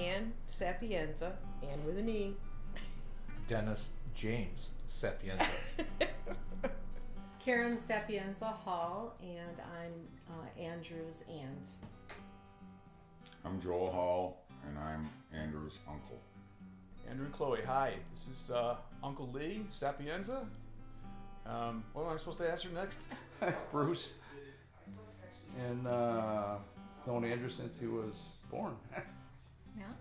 Ann Sapienza, Ann with an E. Dennis James Sapienza. Karen Sapienza Hall, and I'm Andrew's aunt. I'm Joel Hall, and I'm Andrew's uncle. Andrew and Chloe, hi. This is Uncle Lee Sapienza. What am I supposed to answer next? Bruce. And known Andrew since he was born. Yeah.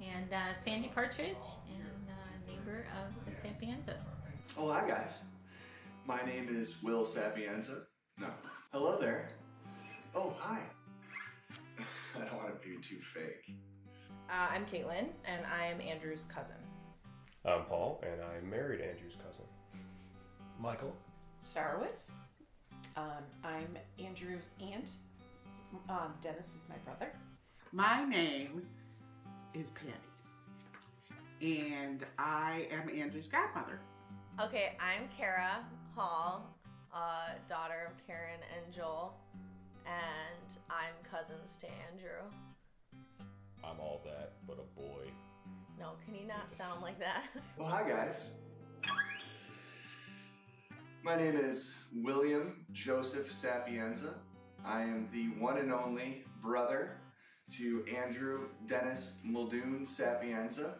And Sandy Partridge, and neighbor of the Sapienzas. Oh, hi guys. My name is Will Sapienza. No. Hello there. Oh, hi. I don't want to be too fake. I'm Caitlin, and I am Andrew's cousin. I'm Paul, and I married Andrew's cousin. Michael. Starowitz. I'm Andrew's aunt. Dennis is my brother. My name is Patty, and I am Andrew's godmother. Okay, I'm Kara Hall, daughter of Karen and Joel, and I'm cousins to Andrew. I'm all that, but a boy. No, can you not sound like that? Oh, hi guys. My name is William Joseph Sapienza. I am the one and only brother to Andrew Dennis Muldoon Sapienza.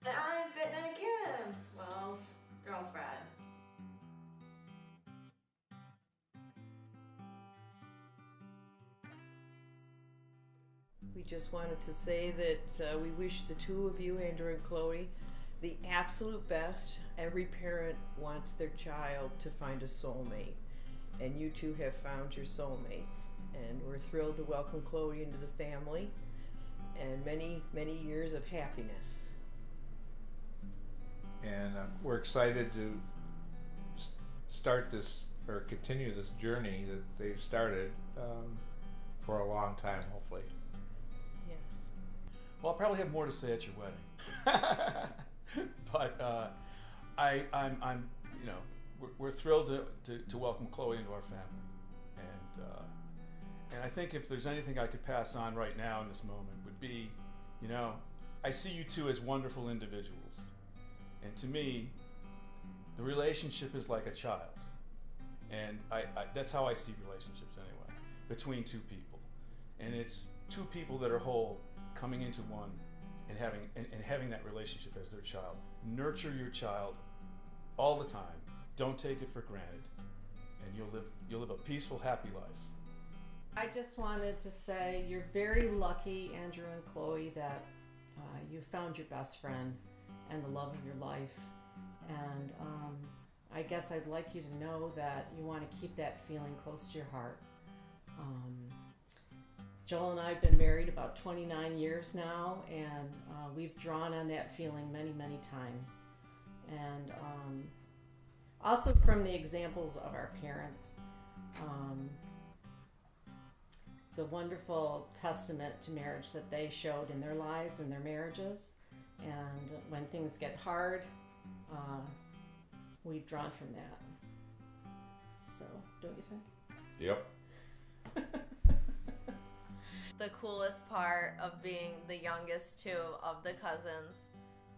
And I'm Vitna Kim, Will's girlfriend. We just wanted to say that we wish the two of you, Andrew and Chloe, the absolute best. Every parent wants their child to find a soulmate, and you two have found your soulmates. And we're thrilled to welcome Chloe into the family, and many, many years of happiness. And we're excited to start this, or continue this journey that they've started for a long time, hopefully. Yes. Well, I'll probably have more to say at your wedding. But I'm you know, we're thrilled to welcome Chloe into our family, and I think if there's anything I could pass on right now in this moment would be, you know, I see you two as wonderful individuals, and to me, the relationship is like a child, and I that's how I see relationships anyway, between two people, and it's two people that are whole coming into one. And having that relationship as their child. Nurture your child all the time. Don't take it for granted, and you'll live a peaceful, happy life. I just wanted to say you're very lucky, Andrew and Chloe, that you found your best friend and the love of your life. And I guess I'd like you to know that you want to keep that feeling close to your heart. Joel and I have been married about 29 years now, and we've drawn on that feeling many, many times. And also from the examples of our parents, the wonderful testament to marriage that they showed in their lives and their marriages. And when things get hard, we've drawn from that. So, don't you think? Yep. The coolest part of being the youngest two of the cousins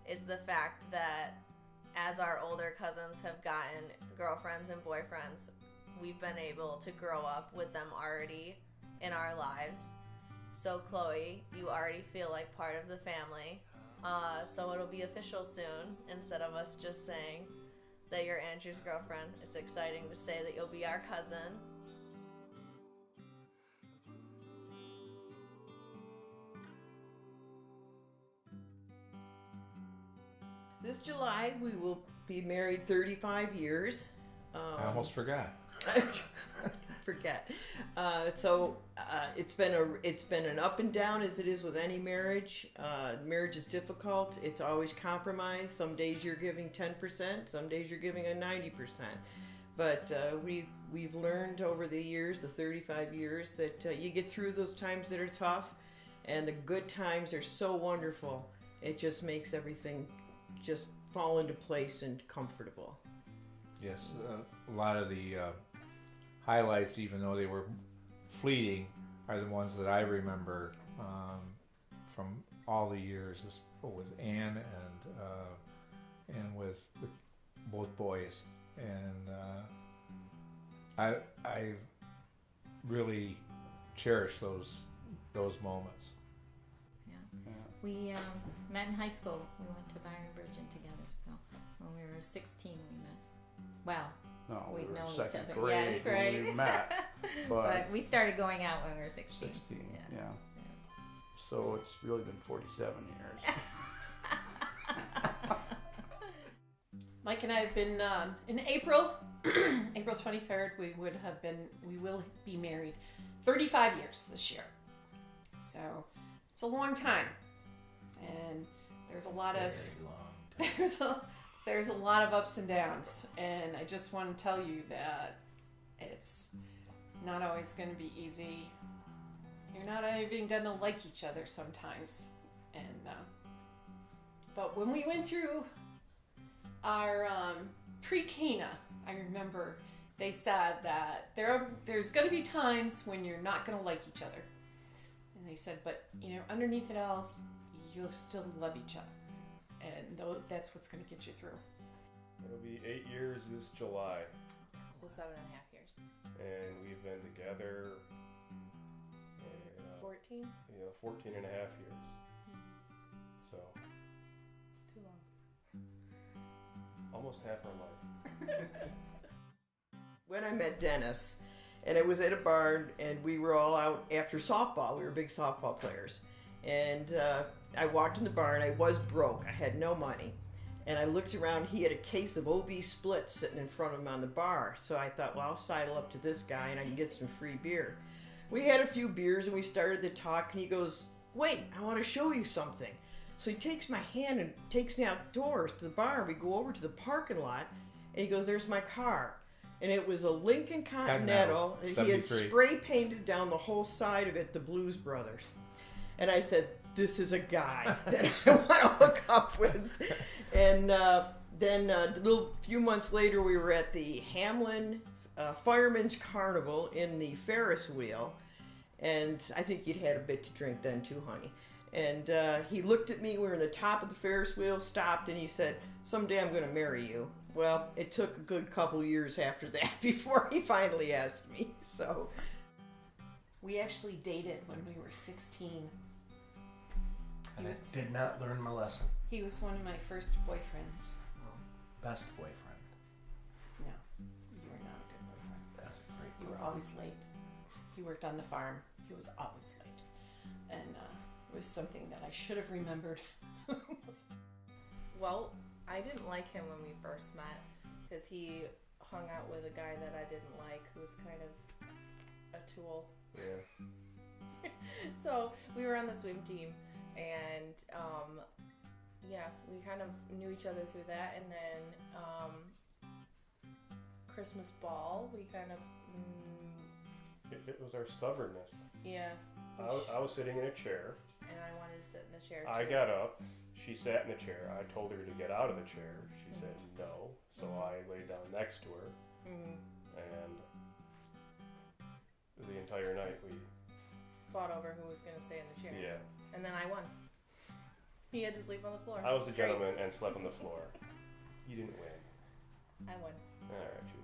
is the fact that as our older cousins have gotten girlfriends and boyfriends, we've been able to grow up with them already in our lives. So Chloe, you already feel like part of the family. So it'll be official soon. Instead of us just saying that you're Andrew's girlfriend, it's exciting to say that you'll be our cousin. This July, we will be married 35 years. I almost forgot. Forget. It's been an up and down, as it is with any marriage. Marriage is difficult. It's always compromise. Some days you're giving 10%. Some days you're giving a 90%. But we've learned over the years, the 35 years, that you get through those times that are tough, and the good times are so wonderful. It just makes everything just fall into place and comfortable. Yes, a lot of the highlights, even though they were fleeting, are the ones that I remember from all the years with Ann and with both boys, and I really cherish those moments. Yeah. We met in high school. We went to Byron Virgin together. So when we were 16, we met. Well, No, we we'd were known in each second other. grade Yes, when right. we met. But we started going out when we were 16. 16, yeah. So it's really been 47 years. Mike and I have been in April, April 23rd. We will be married 35 years this year. So it's a long time, and there's a lot of there's a lot of ups and downs. And I just want to tell you that it's not always going to be easy. You're not even going to like each other sometimes, and but when we went through our pre-Cana, I remember they said that there's going to be times when you're not going to like each other. And they said, but, underneath it all, you'll still love each other. And that's what's going to get you through. It'll be 8 years this July. So 7.5 years. And we've been together 14? 14 and a half years. So Too long. almost half our life. When I met Dennis, and it was at a barn, and we were all out after softball. We were big softball players. And I walked in the barn. I was broke. I had no money. And I looked around. He had a case of OV Split sitting in front of him on the bar. So I thought, well, I'll sidle up to this guy, and I can get some free beer. We had a few beers, and we started to talk, and he goes, wait, I want to show you something. So he takes my hand and takes me outdoors to the bar. We go over to the parking lot, and he goes, there's my car. And it was a Lincoln Continental. He had 73. spray painted down the whole side of it, the Blues Brothers. And I said, this is a guy that I want to hook up with. And then a few months later, we were at the Hamlin Fireman's Carnival in the Ferris wheel. And I think you'd had a bit to drink then too, honey. And he looked at me. We were in the top of the Ferris wheel, stopped, and he said, someday I'm going to marry you. Well, it took a good couple years after that before he finally asked me. So We actually dated when we were 16. And I did not learn my lesson. He was one of my first boyfriends. Best boyfriend. No, you were not a good boyfriend. That's a great You were boyfriend. always late. He worked on the farm. He was always late. And it was something that I should have remembered. Well, I didn't like him when we first met because he hung out with a guy that I didn't like who was kind of a tool. Yeah. So we were on the swim team, and we kind of knew each other through that. And then Christmas ball, we kind of It was our stubbornness. yeah. I was sitting in a chair. And I wanted to sit in the chair too. I got up. She sat in the chair. I told her to get out of the chair. She said no. So I laid down next to her. And the entire night we fought over who was going to stay in the chair. Yeah. And then I won. He had to sleep on the floor. I was a Great. gentleman and slept on the floor. You didn't win. I won. All right, Judy.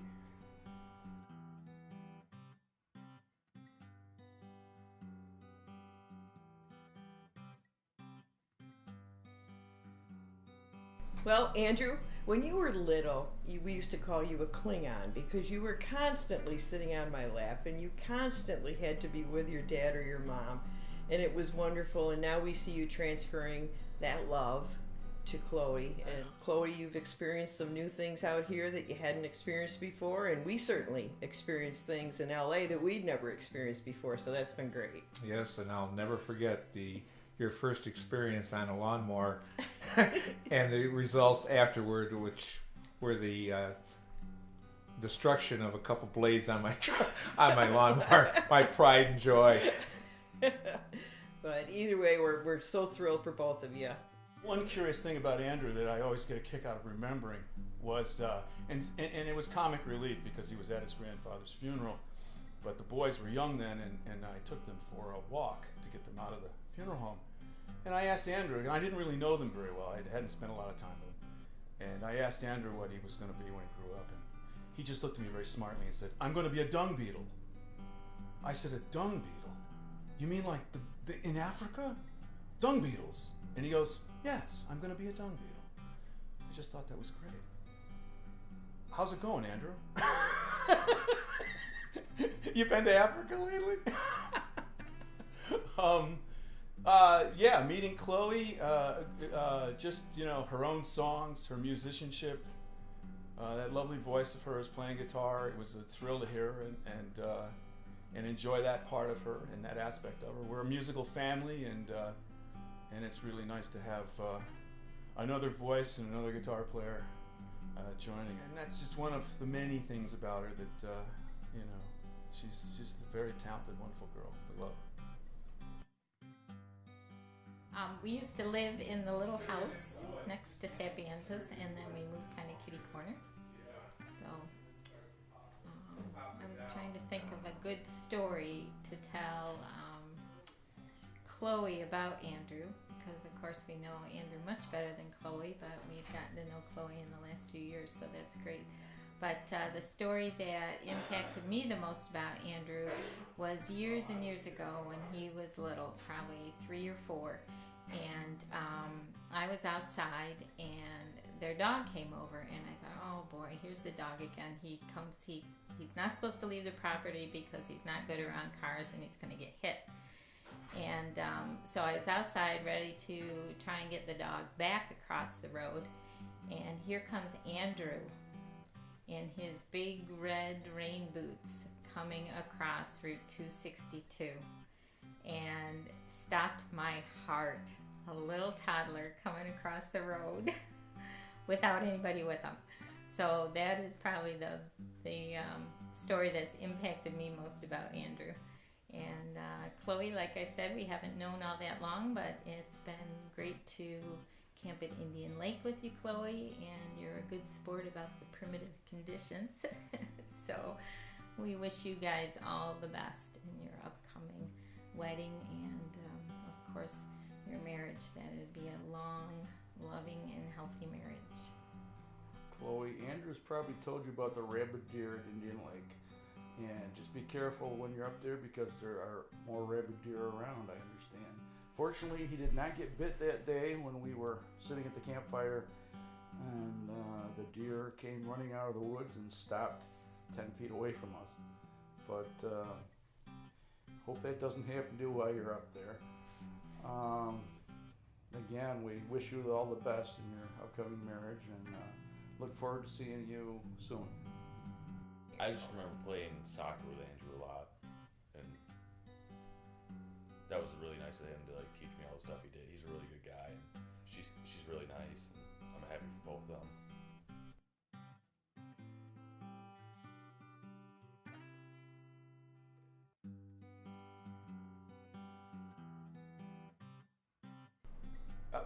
Well, Andrew, when you were little, we used to call you a Klingon because you were constantly sitting on my lap and you constantly had to be with your dad or your mom. And it was wonderful. And now we see you transferring that love to Chloe. And Chloe, you've experienced some new things out here that you hadn't experienced before. And we certainly experienced things in LA that we'd never experienced before. So that's been great. Yes, and I'll never forget your first experience on a lawnmower and the results afterward, which were the destruction of a couple blades on my lawnmower. My pride and joy. But either way, we're so thrilled for both of you. One curious thing about Andrew that I always get a kick out of remembering was, and it was comic relief because he was at his grandfather's funeral, but the boys were young then, and I took them for a walk to get them out of the funeral home. And I asked Andrew, and I didn't really know them very well. I hadn't spent a lot of time with them. And I asked Andrew what he was going to be when he grew up. And he just looked at me very smartly and said, "I'm going to be a dung beetle." I said, "A dung beetle? You mean like in Africa? Dung beetles?" And he goes, "Yes, I'm going to be a dung beetle." I just thought that was great. How's it going, Andrew? You been to Africa lately? Yeah, meeting Chloe, just, her own songs, her musicianship, that lovely voice of hers playing guitar. It was a thrill to hear and enjoy that part of her and that aspect of her. We're a musical family, and it's really nice to have another voice and another guitar player joining. And that's just one of the many things about her that, she's just a very talented, wonderful girl. We love her. We used to live in the little house next to Sapienza's, and then we moved kind of kitty corner. So I was trying to think of a good story to tell Chloe about Andrew, because of course we know Andrew much better than Chloe, but we've gotten to know Chloe in the last few years, so that's great. But the story that impacted me the most about Andrew was years and years ago when he was little, probably 3 or 4. And I was outside and their dog came over, and I thought, oh boy, here's the dog again. He comes, he's not supposed to leave the property because he's not good around cars and he's going to get hit. And so I was outside ready to try and get the dog back across the road, and here comes Andrew in his big red rain boots coming across Route 262 and stopped my heart. A little toddler coming across the road without anybody with him. So that is probably the story that's impacted me most about Andrew. And Chloe, like I said, we haven't known all that long, but it's been great to camp at Indian Lake with you, Chloe, and you're a good sport about the primitive conditions. So we wish you guys all the best in your upcoming wedding and, of course, your marriage, that it'd be a long, loving, and healthy marriage. Chloe, Andrew's probably told you about the rabid deer at Indian Lake. And just be careful when you're up there because there are more rabid deer around, I understand. Fortunately, he did not get bit that day when we were sitting at the campfire, and the deer came running out of the woods and stopped 10 feet away from us. But hope that doesn't happen to you while you're up there. Again, we wish you all the best in your upcoming marriage, and look forward to seeing you soon. I just remember playing soccer with Andrew a lot, and that was really nice of him to teach me all the stuff he did. He's a really good guy, and she's really nice, and I'm happy for both of them.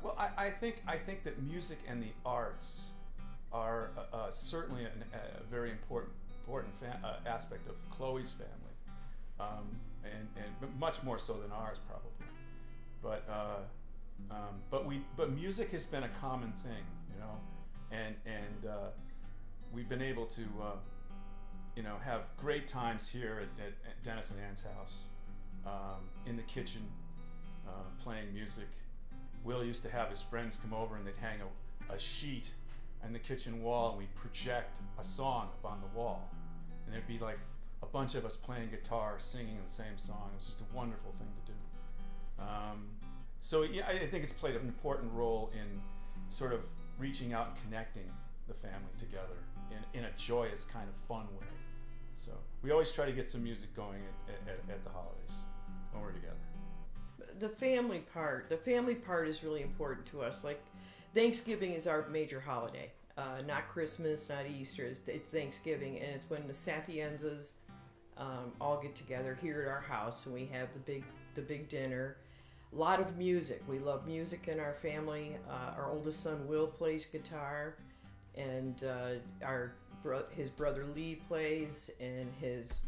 Well, I think that music and the arts are certainly a very important aspect of Chloe's family, and much more so than ours probably. But music has been a common thing, and we've been able to have great times here at Dennis and Ann's house, in the kitchen, playing music. Will used to have his friends come over and they'd hang a sheet on the kitchen wall, and we'd project a song up on the wall. And there'd be a bunch of us playing guitar, singing the same song. It was just a wonderful thing to do. So yeah, I think it's played an important role in sort of reaching out and connecting the family together in a joyous kind of fun way. So we always try to get some music going at the holidays when we're together. The family part is really important to us. Like Thanksgiving is our major holiday. Not Christmas, not Easter. It's Thanksgiving, and it's when the Sapienzas all get together here at our house, and we have the big dinner. A lot of music. We love music in our family. Our oldest son Will plays guitar, and our his brother Lee plays, and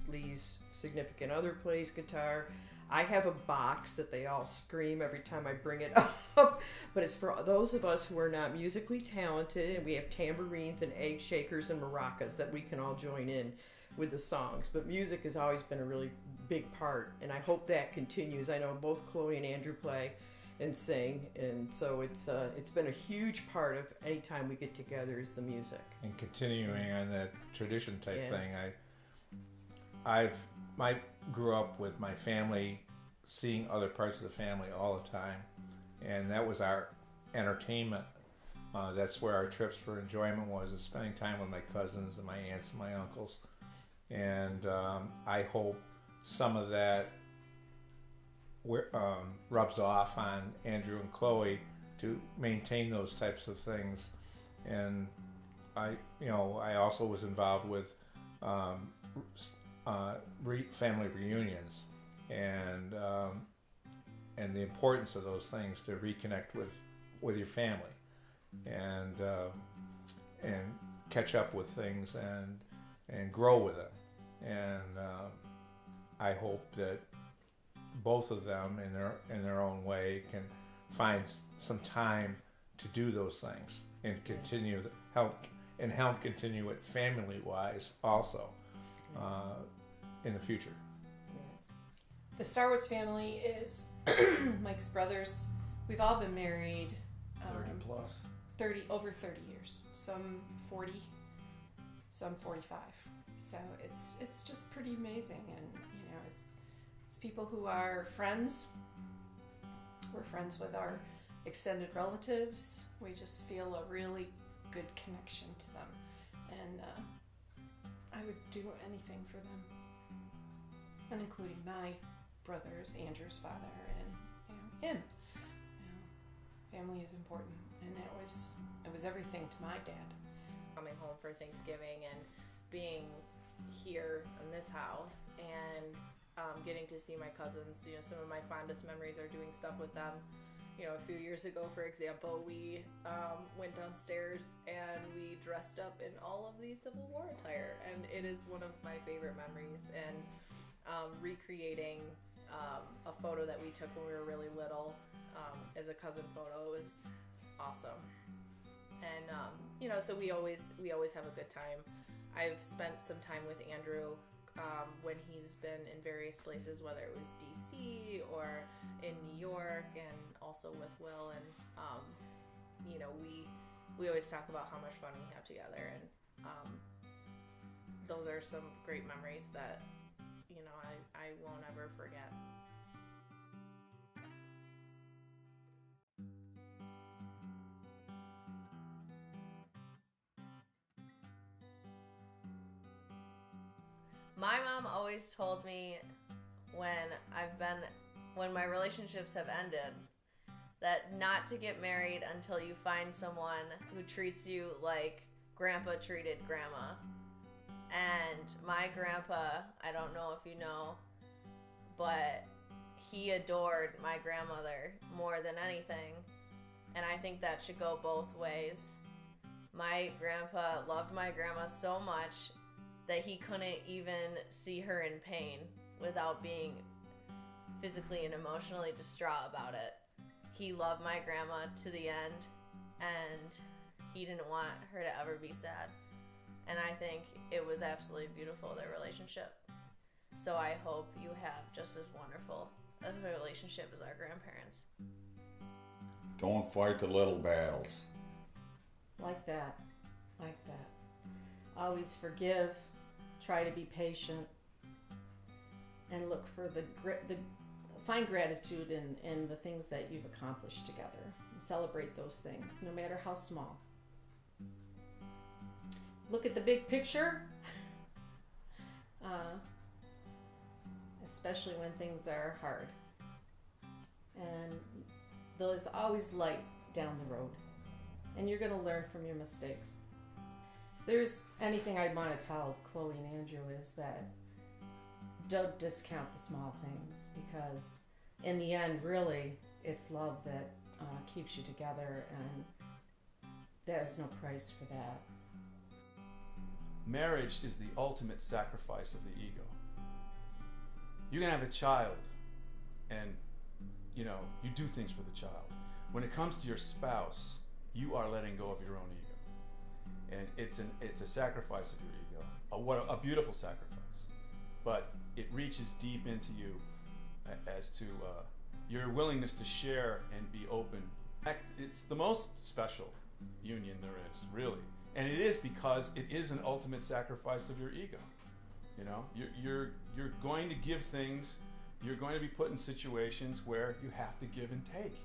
Lee's significant other plays guitar. I have a box that they all scream every time I bring it up, but it's for those of us who are not musically talented, and we have tambourines and egg shakers and maracas that we can all join in with the songs. But music has always been a really big part, and I hope that continues. I know both Chloe and Andrew play and sing, and so it's been a huge part of any time we get together is the music. And continuing on that tradition type Yeah. thing, I grew up with my family seeing other parts of the family all the time, and that was our entertainment. That's where our trips for enjoyment was spending time with my cousins and my aunts and my uncles. And I hope some of that rubs off on Andrew and Chloe to maintain those types of things. And I also was involved with family reunions, and the importance of those things to reconnect with your family, and catch up with things and grow with it. And I hope that both of them in their own way can find some time to do those things and help continue it family wise also in the future. The Starwoods family is Mike's brothers. We've all been married 30 plus. Over 30 years. Some 40, some 45. So it's just pretty amazing, and it's people who are friends. We're friends with our extended relatives. We just feel a really good connection to them, and I would do anything for them, and including my brothers, Andrew's father, and him. Family is important, and it was everything to my dad. Coming home for Thanksgiving and being here in this house and getting to see my cousins. Some of my fondest memories are doing stuff with them. A few years ago, for example, we went downstairs and we dressed up in all of the Civil War attire, and it is one of my favorite memories. And recreating a photo that we took when we were really little as a cousin photo was awesome. And so we always have a good time. I've spent some time with Andrew when he's been in various places, whether it was DC or in New York, and also with Will. And we always talk about how much fun we have together, and those are some great memories that I won't ever forget. My mom always told me when my relationships have ended, that not to get married until you find someone who treats you like grandpa treated grandma. And my grandpa, I don't know if you know, but he adored my grandmother more than anything. And I think that should go both ways. My grandpa loved my grandma so much that he couldn't even see her in pain without being physically and emotionally distraught about it. He loved my grandma to the end, and he didn't want her to ever be sad. And I think it was absolutely beautiful, their relationship. So I hope you have just as wonderful as a relationship as our grandparents. Don't fight the little battles. Like that. Always forgive. Try to be patient, and look for find gratitude in the things that you've accomplished together, and celebrate those things, no matter how small. Look at the big picture, especially when things are hard. And there's always light down the road, and you're going to learn from your mistakes. If there's anything I'd want to tell Chloe and Andrew is that don't discount the small things, because in the end, really, it's love that keeps you together, and there's no price for that. marriage is the ultimate sacrifice of the ego. You can have a child and, you know, you do things for the child. When it comes to your spouse, you are letting go of your own ego. And it's a sacrifice of your ego. What a beautiful sacrifice. But it reaches deep into you as to your willingness to share and be open. It's the most special union there is, really. And it is because it is an ultimate sacrifice of your ego. You know, you're going to give things, you're going to be put in situations where you have to give and take.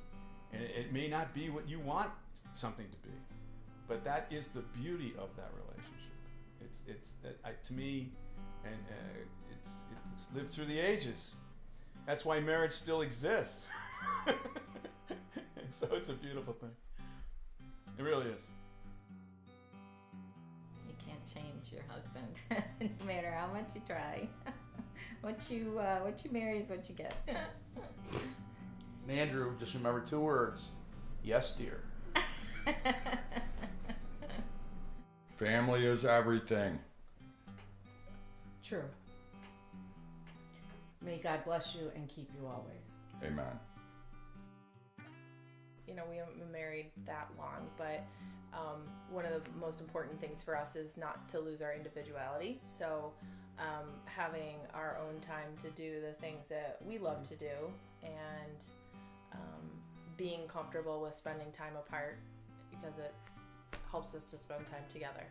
And it may not be what you want something to be, but that is the beauty of that relationship. To me, and it's lived through the ages. That's why marriage still exists. And so it's a beautiful thing. It really is. You can't change your husband, no matter how much you try. What you marry is what you get. And Andrew, just remember 2 words. Yes, dear. Family is everything. True. May God bless you and keep you always. Amen. You know, we haven't been married that long, but one of the most important things for us is not to lose our individuality. So having our own time to do the things that we love to do, and being comfortable with spending time apart, because it helps us to spend time together.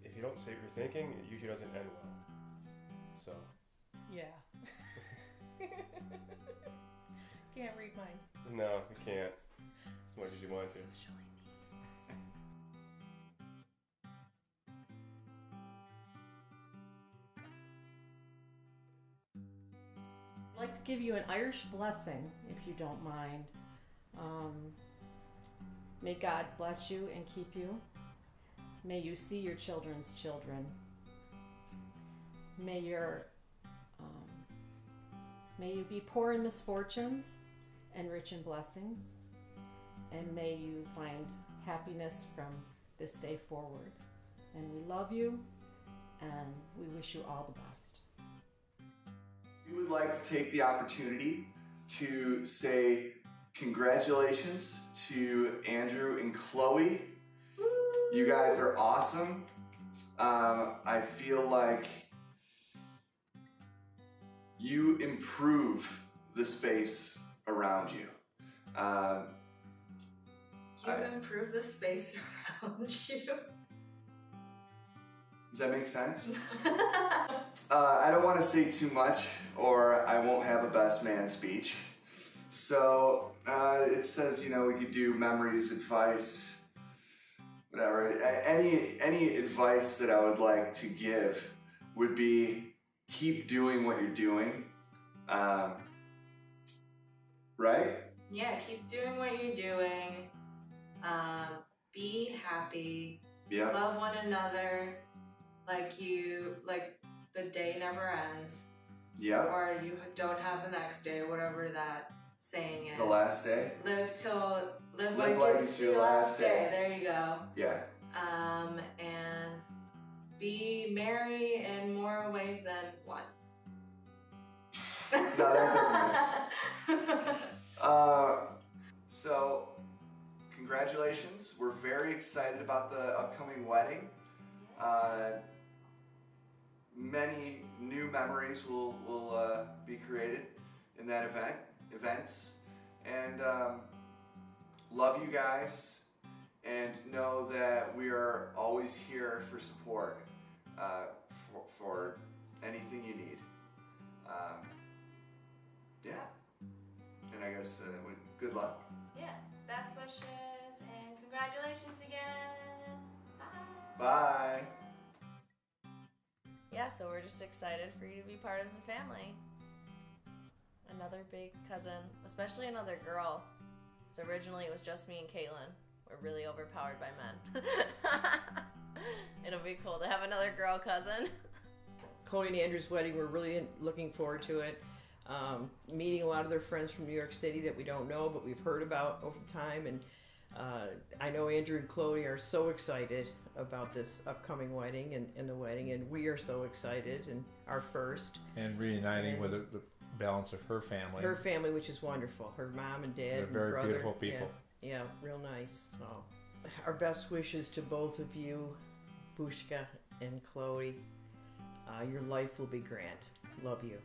If you don't say what you're thinking, it usually doesn't end well. So. Yeah. Can't read minds. No, you can't. As much as you want to. I'd like to give you an Irish blessing, if you don't mind. May God bless you and keep you. May you see your children's children. May you be poor in misfortunes and rich in blessings. And may you find happiness from this day forward. And we love you, and we wish you all the best. We would like to take the opportunity to say congratulations to Andrew and Chloe. You guys are awesome. I feel like you improve the space around you. You improve the space around you. Does that make sense? I don't want to say too much, or I won't have a best man speech. So it says, you know, we could do memories, advice, whatever. Any advice that I would like to give would be keep doing what you're doing. Right? Yeah, keep doing what you're doing. Be happy. Yeah. Love one another. Like the day never ends. Yeah. Or you don't have the next day, whatever that saying is. The last day. Live like it's your last day. There you go. Yeah. And be merry in more ways than one. No, that doesn't. So, congratulations. We're very excited about the upcoming wedding. Many new memories will be created in that events. And love you guys, and know that we are always here for support for anything you need. Yeah. And I guess good luck. Yeah. Best wishes and congratulations again. Bye. Bye. Yeah, so we're just excited for you to be part of the family. Another big cousin, especially another girl. So originally it was just me and Caitlin. We're really overpowered by men. It'll be cool to have another girl cousin. Chloe and Andrew's wedding, we're really looking forward to it. Meeting a lot of their friends from New York City that we don't know, but we've heard about over time, and I know Andrew and Chloe are so excited about this upcoming wedding and the wedding, and we are so excited, and our first. And reuniting with the balance of her family. Her family, which is wonderful. Her mom and dad They're and very brother. beautiful people. Yeah, real nice. So, our best wishes to both of you, Bushka and Chloe. Your life will be grand. Love you.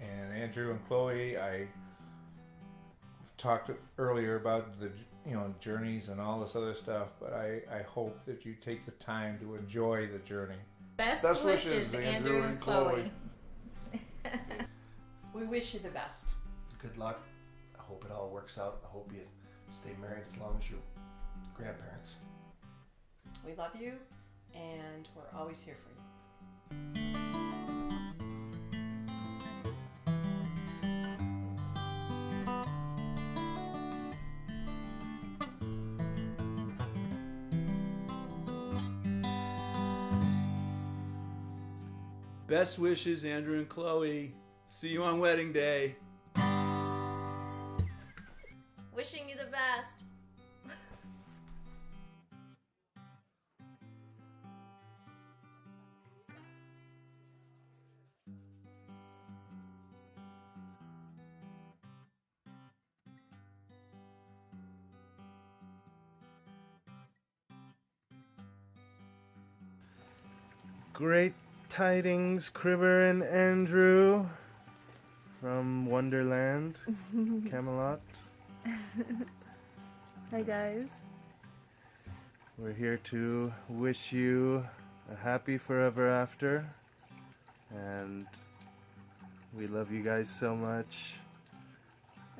And Andrew and Chloe, I talked earlier about the journeys and all this other stuff, but I hope that you take the time to enjoy the journey. Best wishes, Andrew and Chloe. We wish you the best. Good luck. I hope it all works out. I hope you stay married as long as your grandparents. We love you, and we're always here for you. Best wishes, Andrew and Chloe. See you on wedding day. Wishing you the best. Great tidings, Cribber and Andrew from Wonderland, Camelot. Hi guys. We're here to wish you a happy forever after, and we love you guys so much.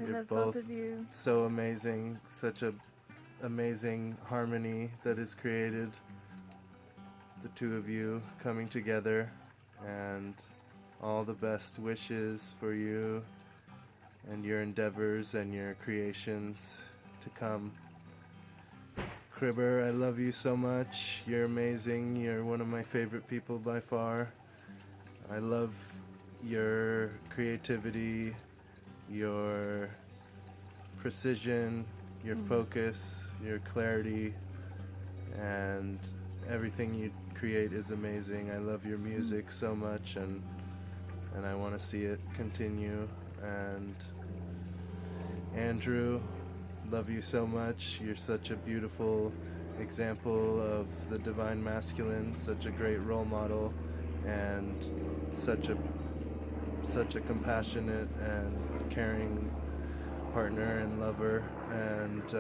I You're love both of you. So amazing, such a amazing harmony that is created. The two of you coming together, and all the best wishes for you and your endeavors and your creations to come. Cribber, I love you so much. You're amazing. You're one of my favorite people by far. I love your creativity, your precision, your focus, your clarity, and everything you create is amazing. I love your music so much, and I want to see it continue. And Andrew, love you so much. You're such a beautiful example of the divine masculine, such a great role model, and such a compassionate and caring partner and lover. And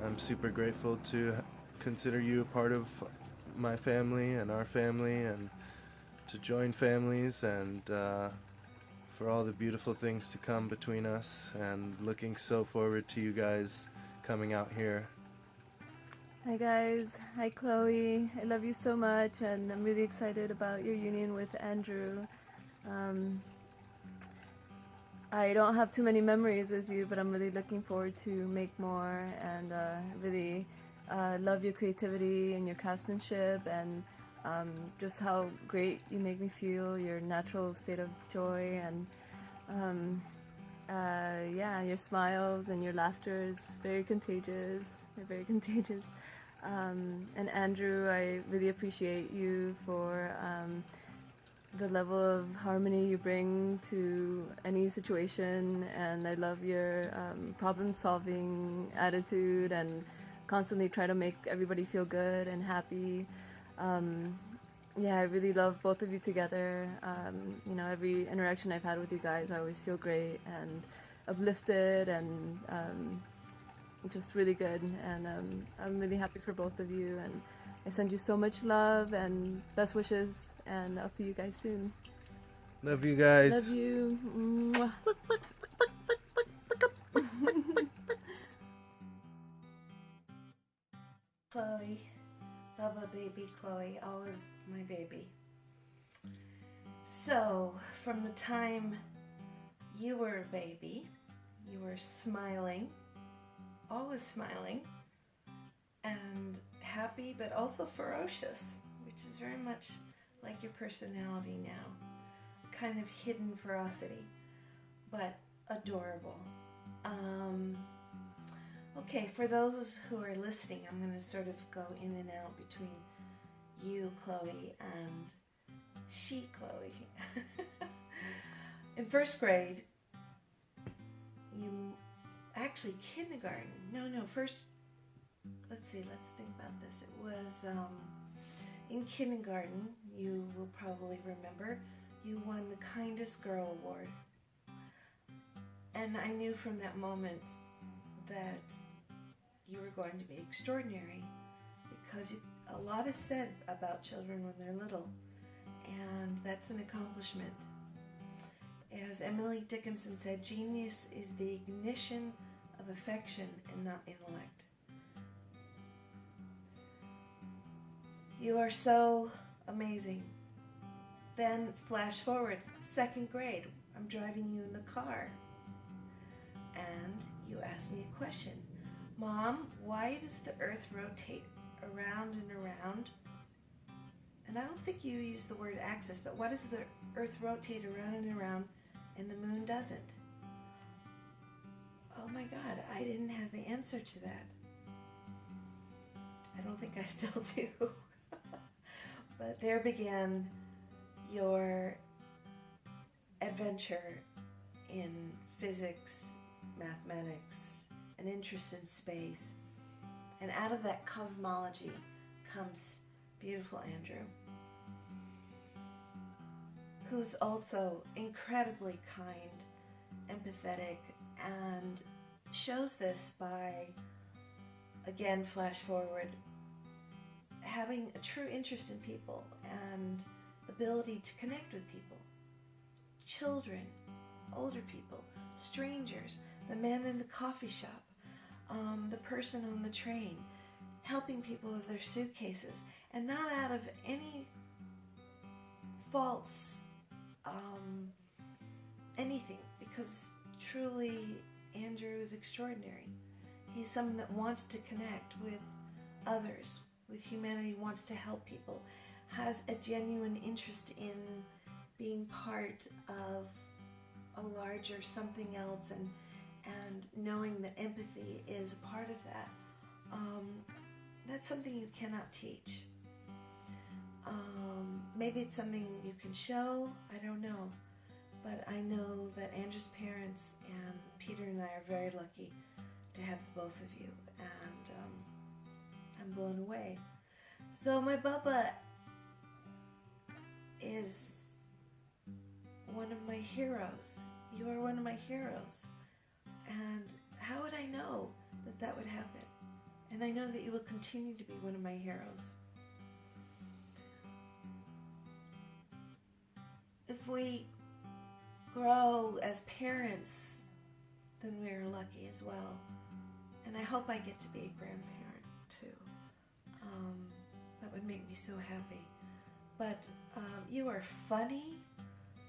I'm super grateful to consider you a part of my family and our family, and to join families, and for all the beautiful things to come between us, and looking so forward to you guys coming out here. Hi guys. Hi Chloe. I love you so much, and I'm really excited about your union with Andrew. I don't have too many memories with you, but I'm really looking forward to make more, and really love your creativity and your craftsmanship, and just how great you make me feel, your natural state of joy, and yeah, your smiles and your laughter is very contagious. They're very contagious. And Andrew, I really appreciate you for the level of harmony you bring to any situation, and I love your problem-solving attitude, and constantly try to make everybody feel good and happy. Yeah, I really love both of you together. You know, every interaction I've had with you guys, I always feel great and uplifted, and just really good. And I'm really happy for both of you, and I send you so much love and best wishes, and I'll see you guys soon. Love you guys. Love you. Mwah. Chloe, Bubba baby Chloe, always my baby. So, from the time you were a baby, you were smiling, always smiling, and happy, but also ferocious, which is very much like your personality now. Kind of hidden ferocity, but adorable. Okay, for those who are listening, I'm going to sort of go in and out between you, Chloe, and she, Chloe. In first grade, actually kindergarten. No, first, let's think about this. It was in kindergarten, you will probably remember, you won the Kindest Girl Award. And I knew from that moment that you were going to be extraordinary, because a lot is said about children when they're little, and that's an accomplishment. As Emily Dickinson said, genius is the ignition of affection and not intellect. You are so amazing. Then flash forward, second grade, I'm driving you in the car, and you ask me a question. Mom, why does the earth rotate around and around? And I don't think you use the word axis, but why does the earth rotate around and around and the moon doesn't? Oh my God, I didn't have the answer to that. I don't think I still do. But there began your adventure in physics, mathematics, an interest in space. And out of that cosmology comes beautiful Andrew, who's also incredibly kind, empathetic, and shows this by, again, flash forward, having a true interest in people and ability to connect with people. Children, older people, strangers, the man in the coffee shop, the person on the train, helping people with their suitcases, and not out of any false anything, because truly Andrew is extraordinary. He's someone that wants to connect with others, with humanity, wants to help people, has a genuine interest in being part of a larger something else, and knowing that empathy is a part of that. That's something you cannot teach. Maybe it's something you can show, I don't know. But I know that Andrew's parents and Peter and I are very lucky to have both of you, and I'm blown away. So my Bubba is one of my heroes. You are one of my heroes. And how would I know that that would happen? And I know that you will continue to be one of my heroes. If we grow as parents, then we are lucky as well. And I hope I get to be a grandparent too. That would make me so happy. But you are funny.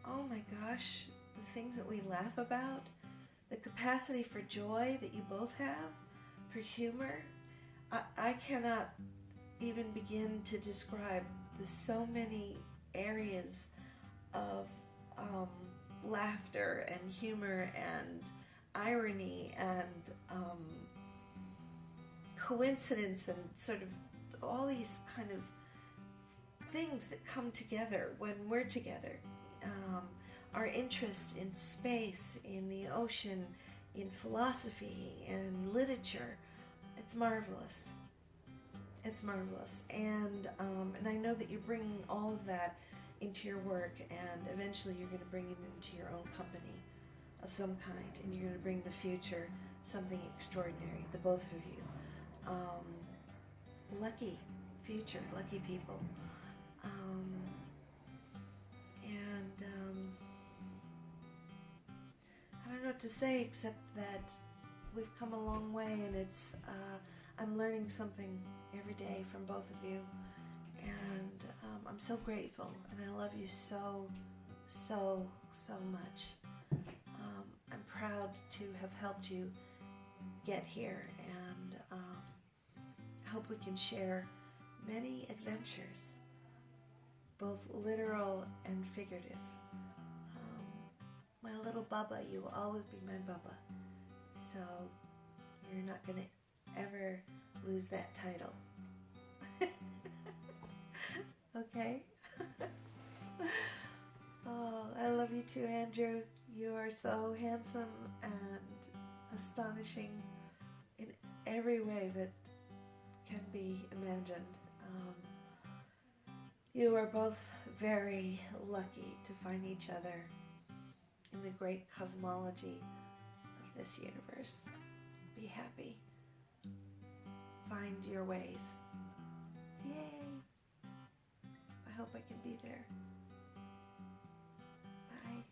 Oh my gosh, the things that we laugh about, the capacity for joy that you both have, for humor. I cannot even begin to describe the so many areas of laughter and humor and irony and coincidence and sort of all these kind of things that come together when we're together. Our interest in space, in the ocean, in philosophy, and literature. It's marvelous. It's marvelous. And I know that you're bringing all of that into your work, and eventually you're going to bring it into your own company of some kind, and you're going to bring the future something extraordinary, the both of you. Lucky future, lucky people. I don't know what to say except that we've come a long way, and it's I'm learning something every day from both of you, and I'm so grateful, and I love you so much. I'm proud to have helped you get here, and I hope we can share many adventures, both literal and figurative. my little Bubba. You will always be my Bubba. So you're not gonna ever lose that title. Okay? Oh, I love you too, Andrew. You are so handsome and astonishing in every way that can be imagined. You are both very lucky to find each other in the great cosmology of this universe. Be happy. Find your ways. Yay! I hope I can be there. Bye.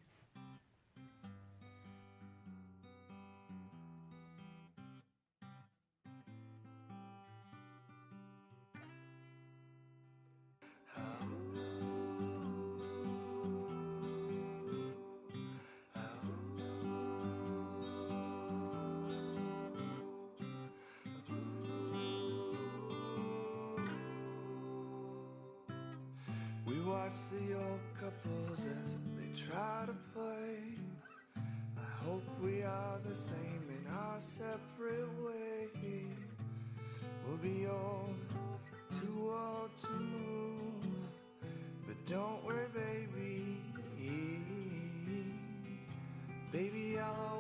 We watch the old couples as they try to play. I hope we are the same in our separate ways. We'll be old, too old to move, but don't worry, baby. Baby, I'll